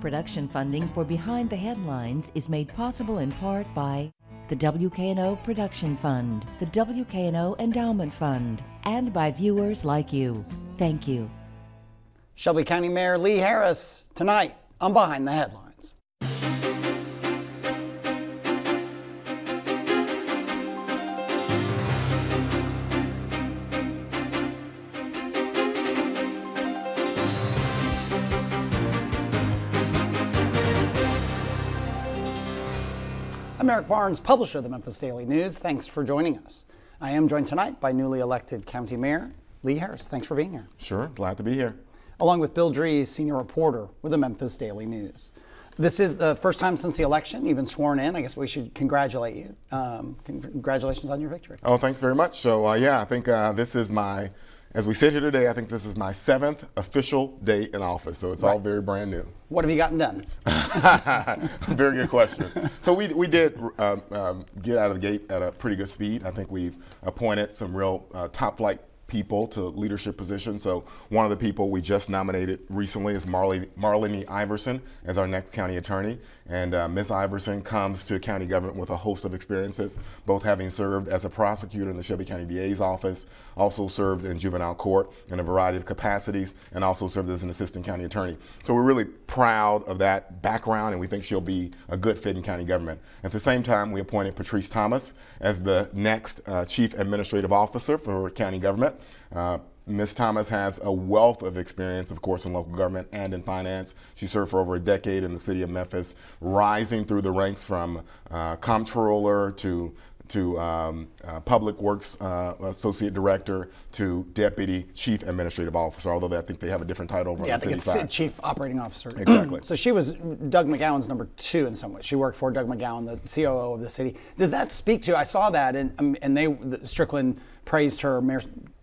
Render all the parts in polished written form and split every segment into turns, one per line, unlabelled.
Production funding for Behind the Headlines is made possible in part by the WKNO Production Fund, the WKNO Endowment Fund, and by viewers like you. Thank you.
Shelby County Mayor Lee Harris tonight on Behind the Headlines. I'm Eric Barnes, publisher of the Memphis Daily News. Thanks for joining us. I am joined tonight by newly elected County Mayor Lee Harris. Thanks for being here.
Sure, glad to be here.
Along with Bill Dries, senior reporter with the Memphis Daily News. This is the first time since the election you've been sworn in. I guess we should congratulate you. Congratulations on your victory.
Oh, thanks very much. So, yeah, I think this is as we sit here today, I think this is my 7th official day in office. So it's all very brand new.
What have you gotten done?
Very good question. So we did get out of the gate at a pretty good speed. I think we've appointed some real top flight people to leadership positions. So one of the people we just nominated recently is Marlene Iverson as our next county attorney. And Ms. Iverson comes to county government with a host of experiences, both having served as a prosecutor in the Shelby County DA's office, also served in juvenile court in a variety of capacities, and also served as an assistant county attorney. So we're really proud of that background, and we think she'll be a good fit in county government. At the same time, we appointed Patrice Thomas as the next chief administrative officer for county government. Ms. Thomas has a wealth of experience, of course, in local government and in finance. She served for over a decade in the city of Memphis, rising through the ranks from comptroller to Public Works Associate Director to Deputy Chief Administrative Officer, although I think they have a different title over on the city side.
Yeah, Chief Operating Officer.
Exactly.
So she was Doug McGowan's number 2 in some way. She worked for Doug McGowan, the COO of the city. Does that speak to, I saw that, and Strickland praised her,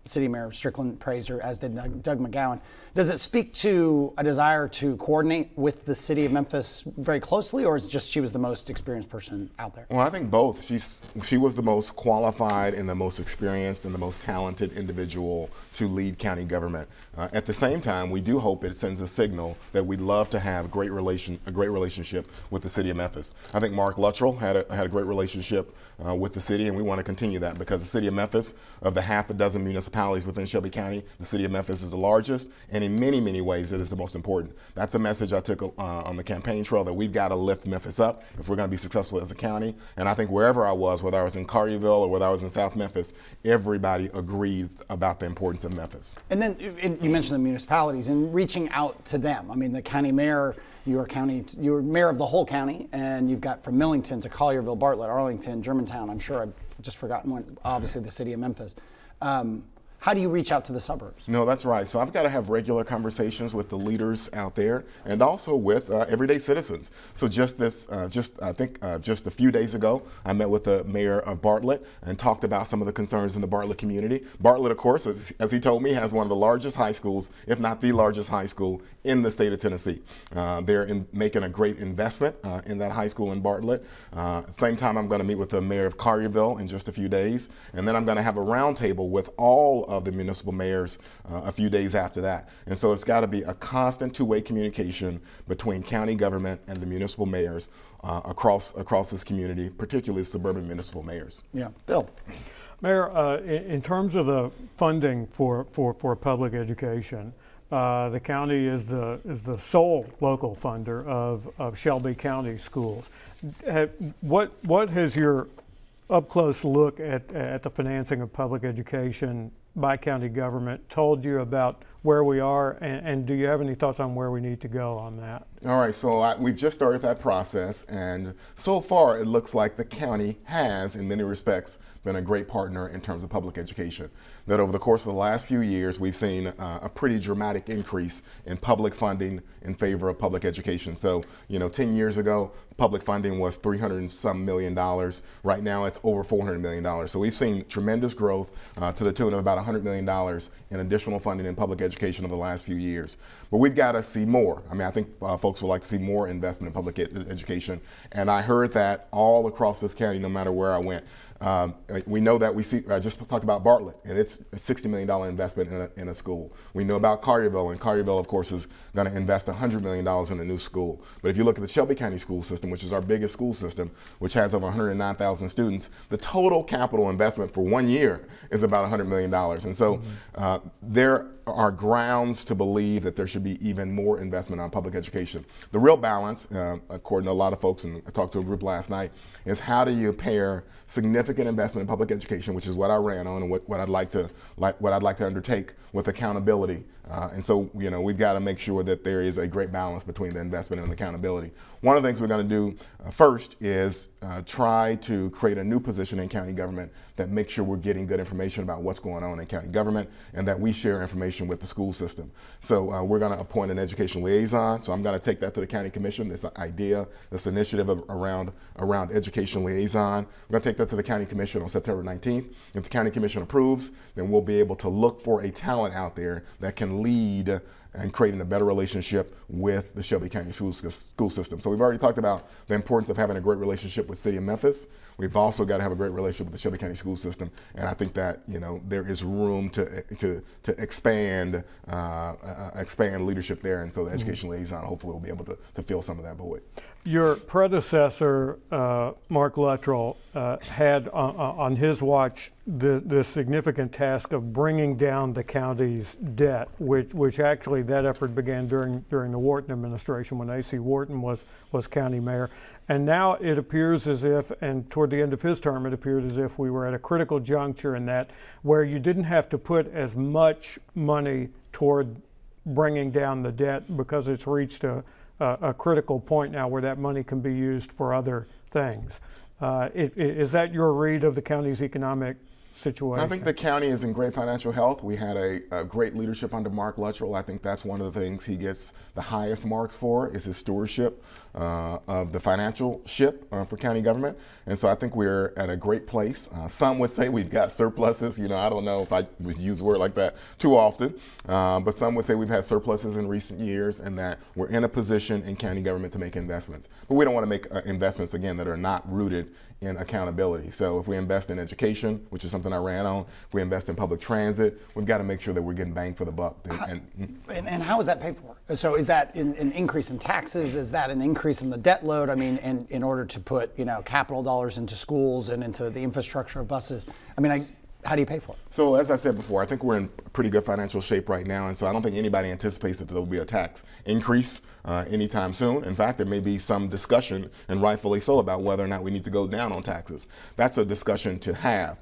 City Mayor Strickland praised her, as did Doug McGowan. Does it speak to a desire to coordinate with the city of Memphis very closely, or is it just she was the most experienced person out there?
Well, I think both. She was the most qualified and the most experienced and the most talented individual to lead county government. At the same time, we do hope it sends a signal that we'd love to have a great relationship with the city of Memphis. I think Mark Luttrell had a great relationship with the city, and we want to continue that because the city of Memphis, of the half a dozen municipalities within Shelby County, the city of Memphis is the largest, and in many, many ways it is the most important. That's a message I took on the campaign trail, that we've got to lift Memphis up if we're going to be successful as a county. And I think wherever I was, whether I was in Collierville or whether I was in South Memphis, everybody agreed about the importance of Memphis.
And then you mentioned the municipalities and reaching out to them. I mean, the county mayor, you're mayor of the whole county, and you've got from Millington to Collierville, Bartlett, Arlington, Germantown. I'm sure I've just forgotten one, obviously the city of Memphis. How do you reach out to the suburbs?
No, that's right. So I've got to have regular conversations with the leaders out there and also with everyday citizens. So just a few days ago, I met with the mayor of Bartlett and talked about some of the concerns in the Bartlett community. Bartlett, of course, as he told me, has one of the largest high schools, if not the largest high school in the state of Tennessee. They're making a great investment in that high school in Bartlett. At the same time, I'm going to meet with the mayor of Collierville in just a few days, and then I'm going to have a roundtable with all of the municipal mayors a few days after that. And so it's got to be a constant two-way communication between county government and the municipal mayors across this community, particularly suburban municipal mayors.
Yeah, Bill.
Mayor, in terms of the funding for public education, the county is the sole local funder of Shelby County schools. What has your up-close look at the financing of public education by county government told you about where we are, and do you have any thoughts on where we need to go on that?
All right, so we've just started that process, and so far it looks like the county has, in many respects, been a great partner in terms of public education. That over the course of the last few years, we've seen a pretty dramatic increase in public funding in favor of public education. So, 10 years ago, public funding was $300 and some million. Right now, it's over $400 million. So we've seen tremendous growth to the tune of about $100 million in additional funding in public education education over the last few years. But we've got to see more. I mean, I think folks would like to see more investment in public education. And I heard that all across this county, no matter where I went. We know that I just talked about Bartlett, and it's a $60 million investment in a school. We know about Collierville, and Collierville, of course, is going to invest $100 million in a new school. But if you look at the Shelby County school system, which is our biggest school system, which has over 109,000 students, the total capital investment for 1 year is about $100 million. And so there are grounds to believe that there should be even more investment on public education. The real balance, according to a lot of folks, and I talked to a group last night, is how do you pair significant investment in public education, which is what I ran on and what I'd like to undertake, with accountability. And so, we've got to make sure that there is a great balance between the investment and accountability. One of the things we're going to do first is try to create a new position in county government that makes sure we're getting good information about what's going on in county government, and that we share information with the school system. So we're going to appoint an education liaison. So I'm going to take that to the county commission, this idea, this initiative around education liaison. We're going to take that to the county commission on September 19th. If the county commission approves, then we'll be able to look for a talent out there that can lead and creating a better relationship with the Shelby County school system. So we've already talked about the importance of having a great relationship with the City of Memphis. We've also got to have a great relationship with the Shelby County school system, and I think that there is room to expand leadership there, and so the education liaison hopefully will be able to fill some of that void.
Your predecessor, Mark Luttrell, had on his watch the significant task of bringing down the county's debt, which actually that effort began during the Wharton administration when A.C. Wharton was county mayor. And now it appears as if, and toward the end of his term, it appeared as if we were at a critical juncture in that where you didn't have to put as much money toward bringing down the debt because it's reached a critical point now where that money can be used for other things. Is that your read of the county's economic situation?
I think the county is in great financial health. We had a great leadership under Mark Luttrell. I think that's one of the things he gets the highest marks for, is his stewardship of the financial ship for county government. And so I think we're at a great place. Some would say we've got surpluses. I don't know if I would use a word like that too often, but some would say we've had surpluses in recent years and that we're in a position in county government to make investments. But we don't want to make investments, again, that are not rooted in accountability. So if we invest in education, which is something I ran on, if we invest in public transit, we've got to make sure that we're getting bang for the buck.
And how is that paid for? So is that an increase in taxes? Is that an increase in the debt load? I mean, in order to put capital dollars into schools and into the infrastructure of buses. I mean, how do you pay for it?
So as I said before, I think we're in pretty good financial shape right now, and so I don't think anybody anticipates that there will be a tax increase anytime soon. In fact, there may be some discussion, and rightfully so, about whether or not we need to go down on taxes. That's a discussion to have.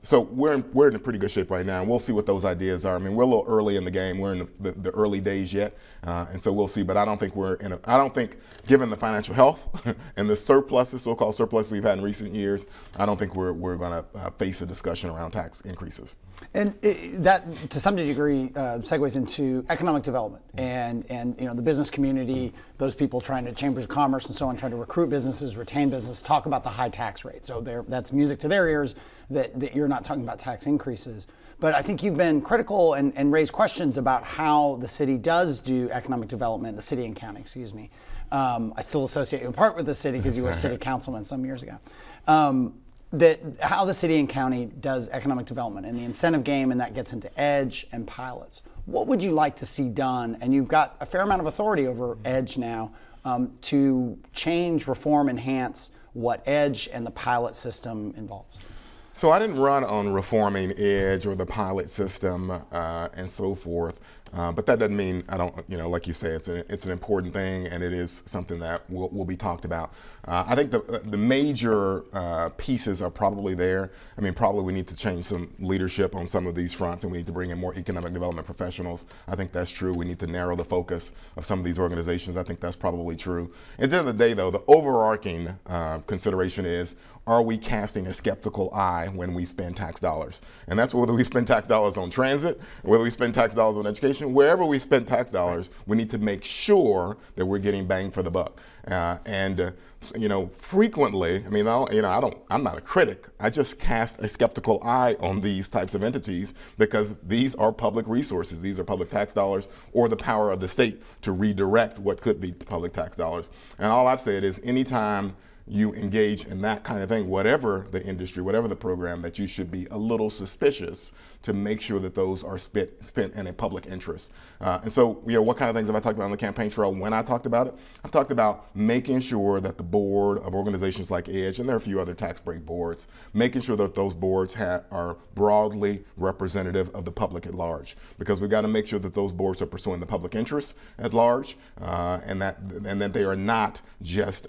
So we're in a pretty good shape right now, and we'll see what those ideas are. I mean, we're a little early in the game. We're in the early days yet, and so we'll see. But I don't think I don't think, given the financial health and the surpluses, so-called surpluses we've had in recent years, I don't think we're going to face a discussion around tax increases.
And that, to some degree, segues into economic development and the business community, those people trying to, chambers of commerce and so on, trying to recruit businesses, retain business, talk about the high tax rate. So that's music to their ears that you're not talking about tax increases. But I think you've been critical and raised questions about how the city does do economic development, the city and county, excuse me. I still associate you in part with the city because you were a city councilman some years ago. That how the city and county does economic development and the incentive game, and that gets into EDGE and pilots. What would you like to see done? And you've got a fair amount of authority over EDGE now to change, reform, enhance what EDGE and the pilot system involves.
So I didn't run on reforming EDGE or the pilot system and so forth. But that doesn't mean I don't, like you say, it's an important thing, and it is something that will be talked about. I think the major pieces are probably there. I mean, probably we need to change some leadership on some of these fronts, and we need to bring in more economic development professionals. I think that's true. We need to narrow the focus of some of these organizations. I think that's probably true. At the end of the day, though, the overarching consideration is, are we casting a skeptical eye when we spend tax dollars? And that's whether we spend tax dollars on transit, whether we spend tax dollars on education, transportation, wherever we spend tax dollars, we need to make sure that we're getting bang for the buck. Frequently, I'm not a critic. I just cast a skeptical eye on these types of entities because these are public resources. These are public tax dollars or the power of the state to redirect what could be public tax dollars. And all I've said is anytime you engage in that kind of thing, whatever the industry, whatever the program, that you should be a little suspicious to make sure that those are spent in a public interest. And so, what kind of things have I talked about on the campaign trail when I talked about it? I've talked about making sure that the board of organizations like EDGE, and there are a few other tax break boards, making sure that those boards are broadly representative of the public at large, because we've got to make sure that those boards are pursuing the public interest at large, and that they are not just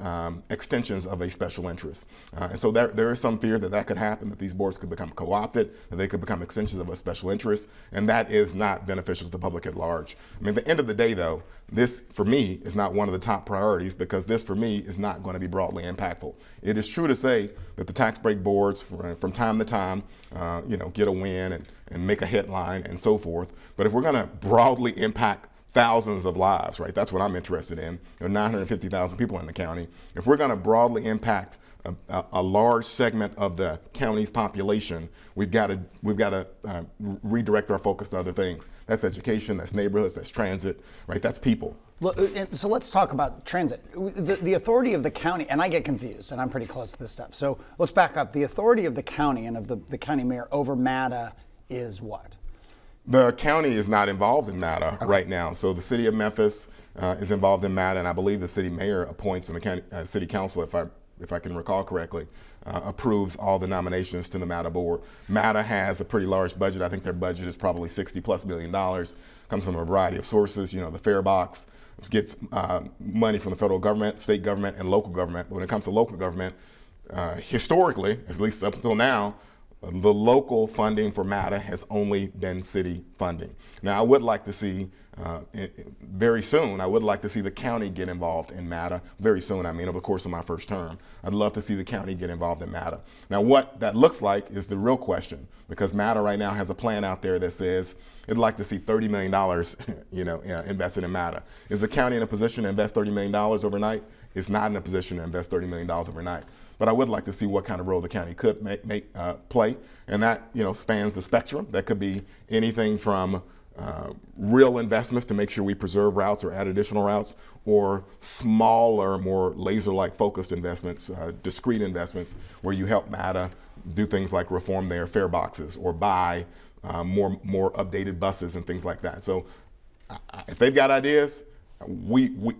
extensions of a special interest. And so there is some fear that could happen, that these boards could become co-opted, that they could become extensions of a special interest, and that is not beneficial to the public at large. I mean, at the end of the day, though, this, for me, is not one of the top priorities, because this, for me, is not going to be broadly impactful. It is true to say that the tax break boards, from time to time, get a win and make a headline and so forth. But if we're going to broadly impact thousands of lives, right? That's what I'm interested in. There are 950,000 people in the county. If we're going to broadly impact a large segment of the county's population, we've got to redirect our focus to other things. That's education, that's neighborhoods, that's transit, right? That's people.
So let's talk about transit. The authority of the county, and I get confused, and I'm pretty close to this stuff. So let's back up. The authority of the county and of the county mayor over MATA is what?
The county is not involved in MATA right now. So the city of Memphis is involved in MATA, and I believe the city mayor appoints, and the county, city council, if I can recall correctly, approves all the nominations to the MATA board. MATA has a pretty large budget. I think their budget is probably $60+ million. Comes from a variety of sources. The fare box gets money from the federal government, state government, and local government. But when it comes to local government, historically, at least up until now, the local funding for MATA has only been city funding. Now, I would like to see, very soon, I would like to see the county get involved in MATA. Very soon, I mean, over the course of my first term. I'd love to see the county get involved in MATA. Now, what that looks like is the real question, because MATA right now has a plan out there that says it'd like to see $30 million, invested in MATA. Is the county in a position to invest $30 million overnight? It's not in a position to invest $30 million overnight. But I would like to see what kind of role the county could play, and that spans the spectrum. That could be anything from real investments to make sure we preserve routes or add additional routes, or smaller, more laser-like focused investments, discrete investments, where you help MATA do things like reform their fare boxes or buy more updated buses and things like that. So if they've got ideas,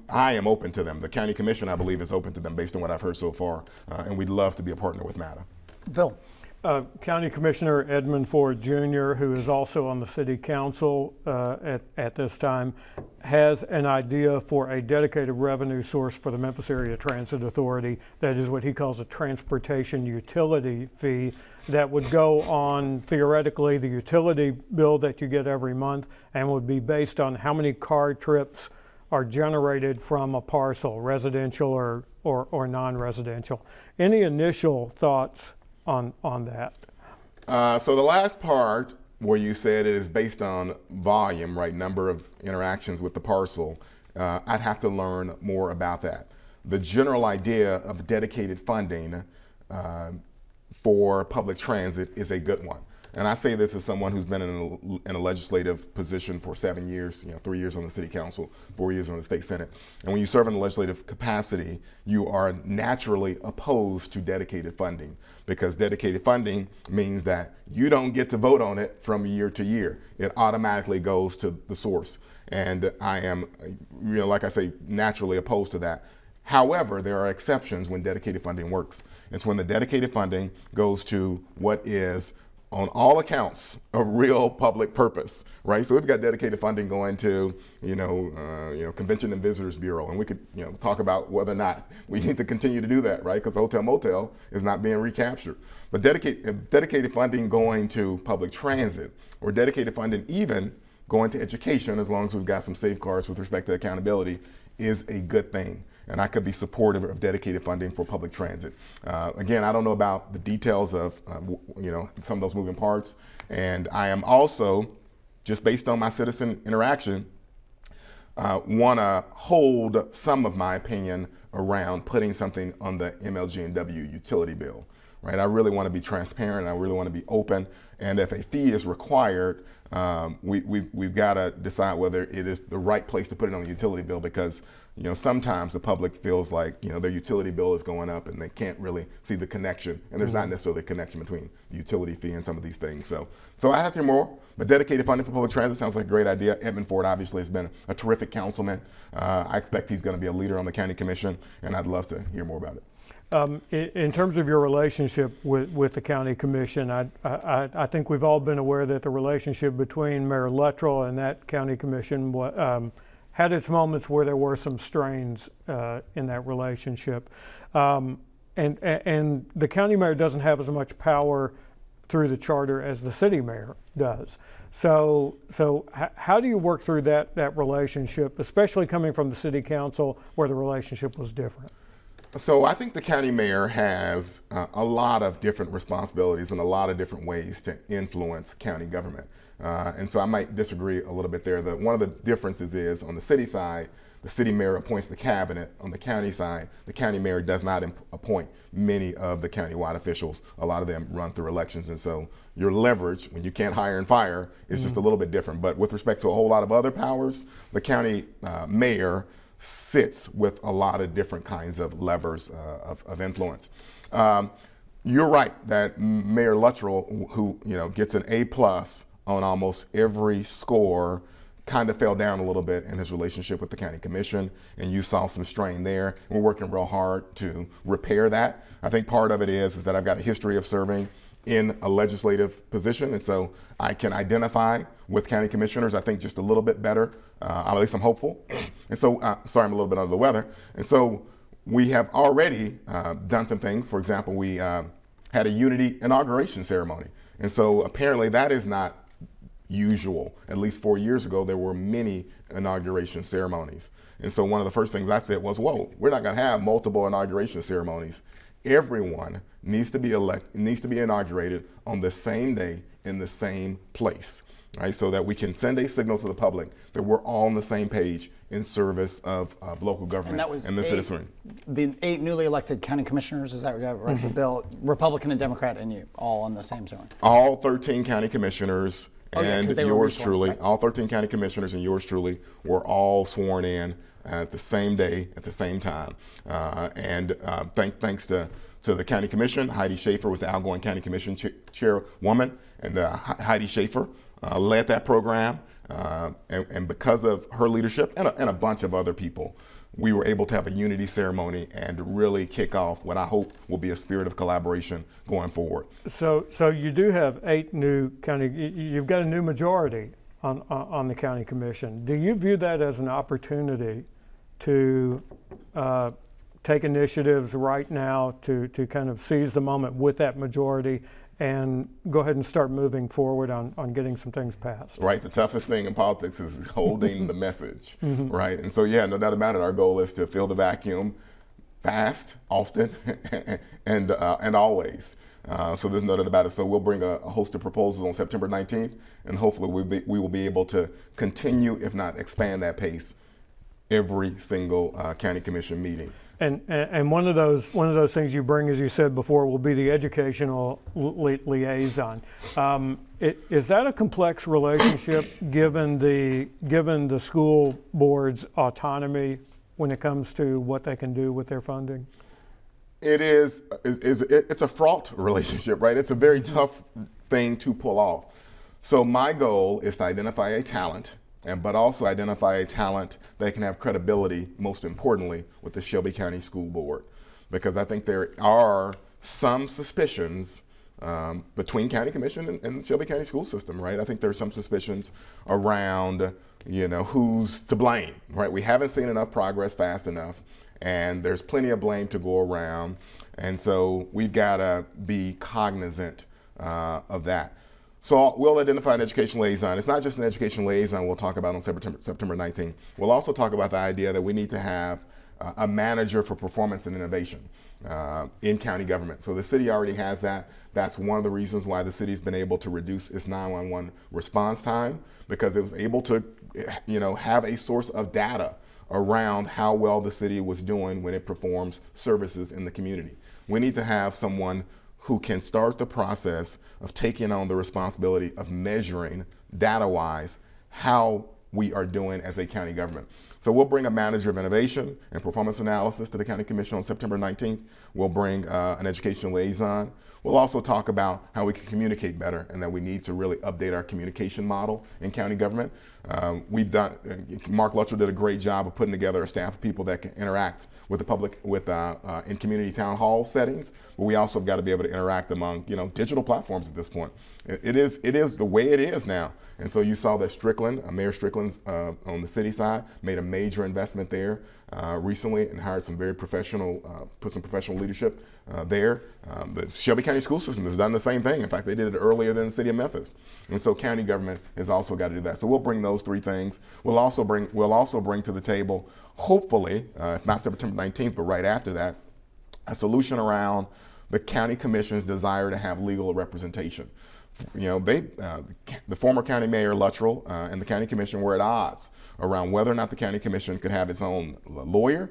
I am open to them. The county commission, I believe, is open to them based on what I've heard so far, and we'd love to be a partner with MATA.
Bill.
County Commissioner Edmund Ford Jr., who is also on the city council at this time, has an idea for a dedicated revenue source for the Memphis Area Transit Authority. That is what he calls a transportation utility fee that would go on, theoretically, the utility bill that you get every month, and would be based on how many car trips are generated from a parcel, residential or non-residential. Any initial thoughts on that?
So the last part where you said it is based on volume, right, number of interactions with the parcel, I'd have to learn more about that. The general idea of dedicated funding for public transit is a good one. And I say this as someone who's been in a legislative position for 7 years, 3 years on the city council, 4 years on the state senate. And when you serve in a legislative capacity, you are naturally opposed to dedicated funding, because dedicated funding means that you don't get to vote on it from year to year. It automatically goes to the source. And I am, like I say, naturally opposed to that. However, there are exceptions when dedicated funding works. It's when the dedicated funding goes to what is, on all accounts, a real public purpose, right? So we've got dedicated funding going to, Convention and Visitors Bureau, and we could, talk about whether or not we need to continue to do that, right? Because Hotel Motel is not being recaptured. But dedicated funding going to public transit, or dedicated funding even going to education, as long as we've got some safeguards with respect to accountability, is a good thing. And I could be supportive of dedicated funding for public transit. Again, I don't know about the details of, some of those moving parts. And I am also just based on my citizen interaction, want to hold some of my opinion around putting something on the MLG&W utility bill, right? I really want to be transparent. I really want to be open. And if a fee is required, we've got to decide whether it is the right place to put it on the utility bill, because sometimes the public feels like their utility bill is going up and they can't really see the connection, and there's not necessarily a connection between the utility fee and some of these things. So I have to hear more, but dedicated funding for public transit sounds like a great idea. Edmund Ford obviously has been a terrific councilman. I expect he's going to be a leader on the county commission, and I'd love to hear more about it.
In terms of your relationship with the county commission, I think we've all been aware that the relationship between Mayor Luttrell and that county commission had its moments where there were some strains in that relationship. And the county mayor doesn't have as much power through the charter as the city mayor does. So how do you work through that relationship, especially coming from the city council where the relationship was different?
So I think the county mayor has a lot of different responsibilities and a lot of different ways to influence county government. And so I might disagree a little bit there. One of the differences is on the city side, the city mayor appoints the cabinet. On the county side, the county mayor does not appoint many of the county-wide officials. A lot of them run through elections. And so your leverage, when you can't hire and fire, is just a little bit different. But with respect to a whole lot of other powers, the county mayor sits with a lot of different kinds of levers of influence. You're right that Mayor Luttrell, who gets an A+ on almost every score, kind of fell down a little bit in his relationship with the county commission, and you saw some strain there. We're working real hard to repair that. I think part of it is that I've got a history of serving in a legislative position, and so I can identify with county commissioners, I think, just a little bit better. At least I'm hopeful. And so, sorry, I'm a little bit under the weather. And so we have already done some things. For example, we had a unity inauguration ceremony. And so apparently that is not usual. At least 4 years ago, there were many inauguration ceremonies. And so one of the first things I said was, whoa, we're not going to have multiple inauguration ceremonies. Everyone needs to be inaugurated on the same day in the same place, right? So that we can send a signal to the public that we're all on the same page in service of local government and the citizenry.
The 8 newly elected county commissioners, is that right? Bill, Republican and Democrat, and you all on the same ceremony?
All 13 county commissioners and yours truly,
right?
All 13 county commissioners and yours truly were all sworn in at the same day, at the same time. Thanks to the county commission. Heidi Schaefer was the outgoing county commission chairwoman, and Heidi Schaefer led that program. And because of her leadership and a bunch of other people, we were able to have a unity ceremony and really kick off what I hope will be a spirit of collaboration going forward.
So you do have 8 new county, you've got a new majority on the county commission. Do you view that as an opportunity to take initiatives right now to kind of seize the moment with that majority and go ahead and start moving forward on getting some things passed? Right.
The toughest thing in politics is holding the message, right? And so, yeah, no doubt about it, our goal is to fill the vacuum fast, often, and always. So there's no doubt about it. So we'll bring a host of proposals on September 19th, and hopefully we will be able to continue, if not expand that pace, every single county commission meeting.
And one of those things you bring, as you said before, will be the educational liaison. Is that a complex relationship given the school board's autonomy when it comes to what they can do with their funding? It's a fraught relationship, right? It's a very tough thing to pull off. So my goal is to identify a talent, but also identify a talent that can have credibility, most importantly, with the Shelby County School Board. Because I think there are some suspicions between County Commission and the Shelby County school system, right? I think there's some suspicions around, who's to blame, right? We haven't seen enough progress fast enough, and there's plenty of blame to go around. And so we've got to be cognizant of that. So we'll identify an education liaison. It's not just an education liaison we'll talk about on September 19th. We'll also talk about the idea that we need to have
a manager for performance and innovation in county government. So the city already has that. That's one of the reasons why the city's been able to reduce its 911 response time, because it was able to, have a source of data around how well the city was doing when it performs services in the community. We need to have someone who can start the process of taking on the responsibility of measuring data-wise how we are doing as a county government. So we'll bring a manager of innovation and performance analysis to the County Commission on September 19th. We'll bring an education liaison. We'll also talk about how we can communicate better and that we need to really update our communication model in county government. Mark Luttrell did a great job of putting together a staff of people that can interact with the public in community town hall settings, but we also have got to be able to interact among digital platforms at this point. It is the way it is now. And so you saw that Strickland, Mayor Strickland's on the city side, made a major investment there recently and hired some very professional, put some professional leadership there. The Shelby County School System has done the same thing. In fact, they did it earlier than the city of Memphis. And so county government has also got to do that. So we'll bring those three things. We'll also bring to the table, hopefully, if not September 19th, but right after that, a solution around the county commission's desire to have legal representation. The former county mayor Luttrell and the county commission were at odds around whether or not the county commission could have its own lawyer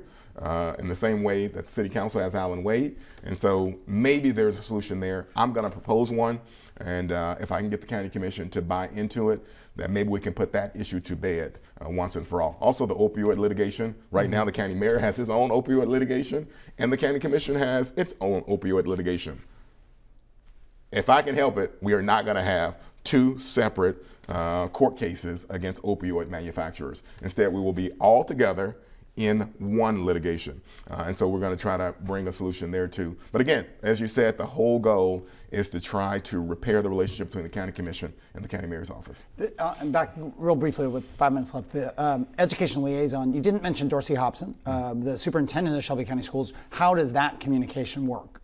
in the same way that the city council has Alan Wade. And so maybe there's a solution there. I'm going to propose one, and if I can get the county commission to buy into it, then maybe we can put that issue to bed once and for all. Also, the opioid litigation. Right now, the county mayor has his own opioid litigation, and the county commission has its own opioid litigation. If I can help it, we are not going to have two separate court cases against opioid manufacturers. Instead, we will be all together in one litigation. And so we're going to try to bring a solution there too. But again, as you said, the whole goal is to try to repair the relationship between the county commission and the county mayor's office.
And back real briefly with 5 minutes left, the education liaison, you didn't mention Dorsey Hobson, the superintendent of Shelby County Schools. How does that communication work?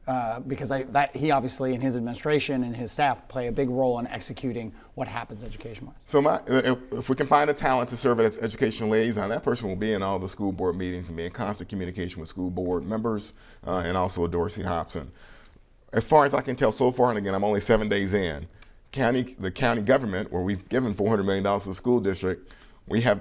Because he obviously and his administration and his staff play a big role in executing what happens education-wise.
So if we can find a talent to serve as education liaison, that person will be in all the school board meetings and be in constant communication with school board members and also with Dorsey Hobson. As far as I can tell so far, and again, I'm only 7 days in, the county government, where we've given $400 million to the school district, we have,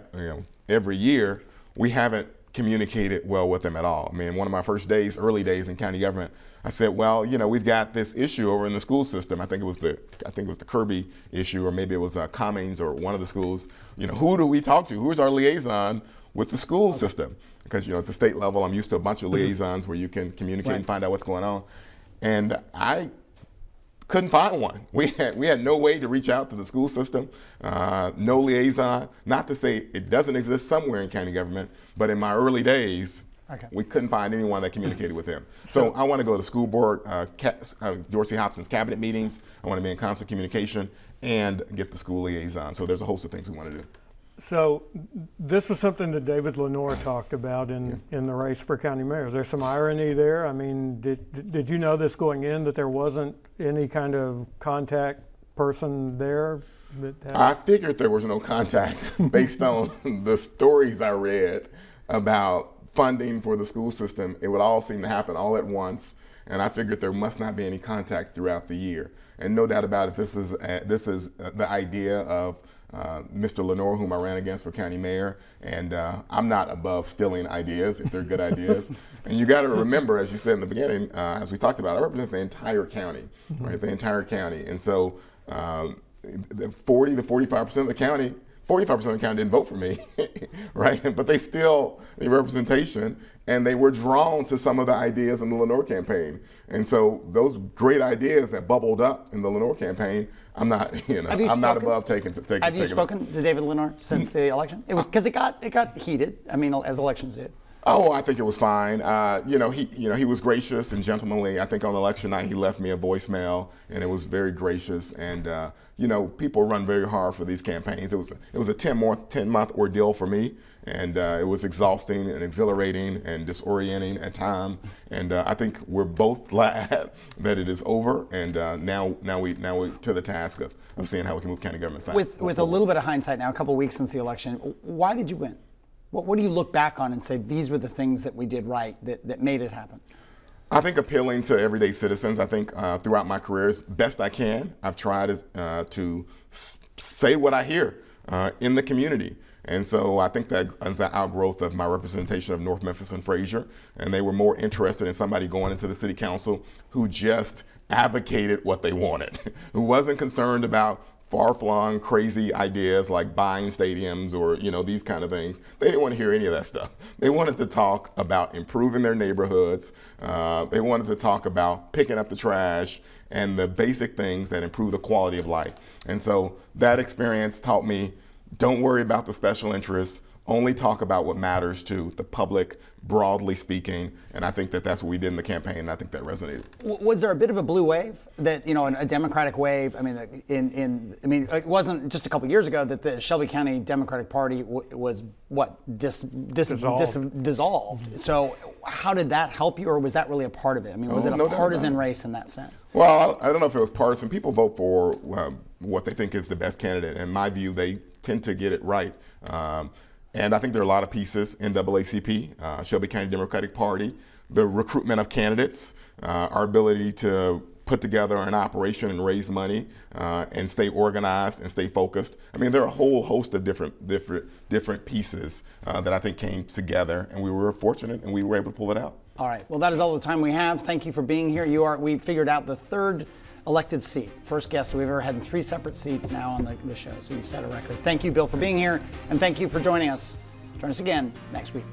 every year, we haven't communicated well with them at all. I mean, one of my first days, early days in county government, I said, well, we've got this issue over in the school system. I think it was the Kirby issue, or maybe it was Cummings or one of the schools. Who do we talk to? Who's our liaison with the school system? Because at the state level, I'm used to a bunch of liaisons where you can communicate and find out what's going on. And I couldn't find one. We had no way to reach out to the school system, no liaison. Not to say it doesn't exist somewhere in county government, but in my early days, we couldn't find anyone that communicated with him. So I want to go to school board, Dorsey Hobson's cabinet meetings. I want to be in constant communication and get the school liaison. So there's a host of things we want to do.
So this was something that David Lenore talked about in the race for county mayor. Is there some irony there? I mean, did you know this going in, that there wasn't any kind of contact person there?
I figured there was no contact based on the stories I read about funding for the school system. It would all seem to happen all at once, and I figured there must not be any contact throughout the year. And no doubt about it, this is the idea of Mr. Lenore, whom I ran against for county mayor, and I'm not above stealing ideas if they're good ideas. And you got to remember, as you said in the beginning, as we talked about, I represent the entire county, right? The entire county, and so 40 to 45% of the county. 45% of the county didn't vote for me, right? But they still need representation, and they were drawn to some of the ideas in the Lenore campaign. And so those great ideas that bubbled up in the Lenore campaign, I'm not, I'm not above taking.
Have you spoken to David Lenore since the election? It was because it got heated. I mean, as elections did.
Oh, I think it was fine. He was gracious and gentlemanly. I think on election night he left me a voicemail, and it was very gracious. And people run very hard for these campaigns. It was a 10-month ordeal for me, and it was exhausting and exhilarating and disorienting at times. And I think we're both glad that it is over. And now we to the task of seeing how we can move county government fast.
With a little bit of hindsight now, a couple of weeks since the election, why did you win? What do you look back on and say, these were the things that we did right that made it happen?
I think appealing to everyday citizens. I think throughout my career, as best I can, I've tried to say what I hear in the community. And so I think that is the outgrowth of my representation of North Memphis and Fraser. And they were more interested in somebody going into the city council who just advocated what they wanted, who wasn't concerned about far-flung, crazy ideas like buying stadiums or, these kind of things. They didn't want to hear any of that stuff. They wanted to talk about improving their neighborhoods. They wanted to talk about picking up the trash and the basic things that improve the quality of life. And so that experience taught me, don't worry about the special interests. Only talk about what matters to the public, broadly speaking, and I think that that's what we did in the campaign, and I think that resonated. Was
there a bit of a blue wave that, a Democratic wave? I mean, it wasn't just a couple years ago that the Shelby County Democratic Party was dissolved. So how did that help you, or was that really a part of it? I mean, was it a partisan race in that sense?
Well, I don't know if it was partisan. People vote for what they think is the best candidate. In my view, they tend to get it right. And I think there are a lot of pieces, NAACP, Shelby County Democratic Party, the recruitment of candidates, our ability to put together an operation and raise money and stay organized and stay focused. I mean, there are a whole host of different pieces that I think came together, and we were fortunate and we were able to pull it out.
All right. Well, that is all the time we have. Thank you for being here. We figured out the third elected seat. First guest we've ever had in 3 separate seats now on the show, so you've set a record. Thank you, Bill, for being here, and thank you for joining us. Join us again next week.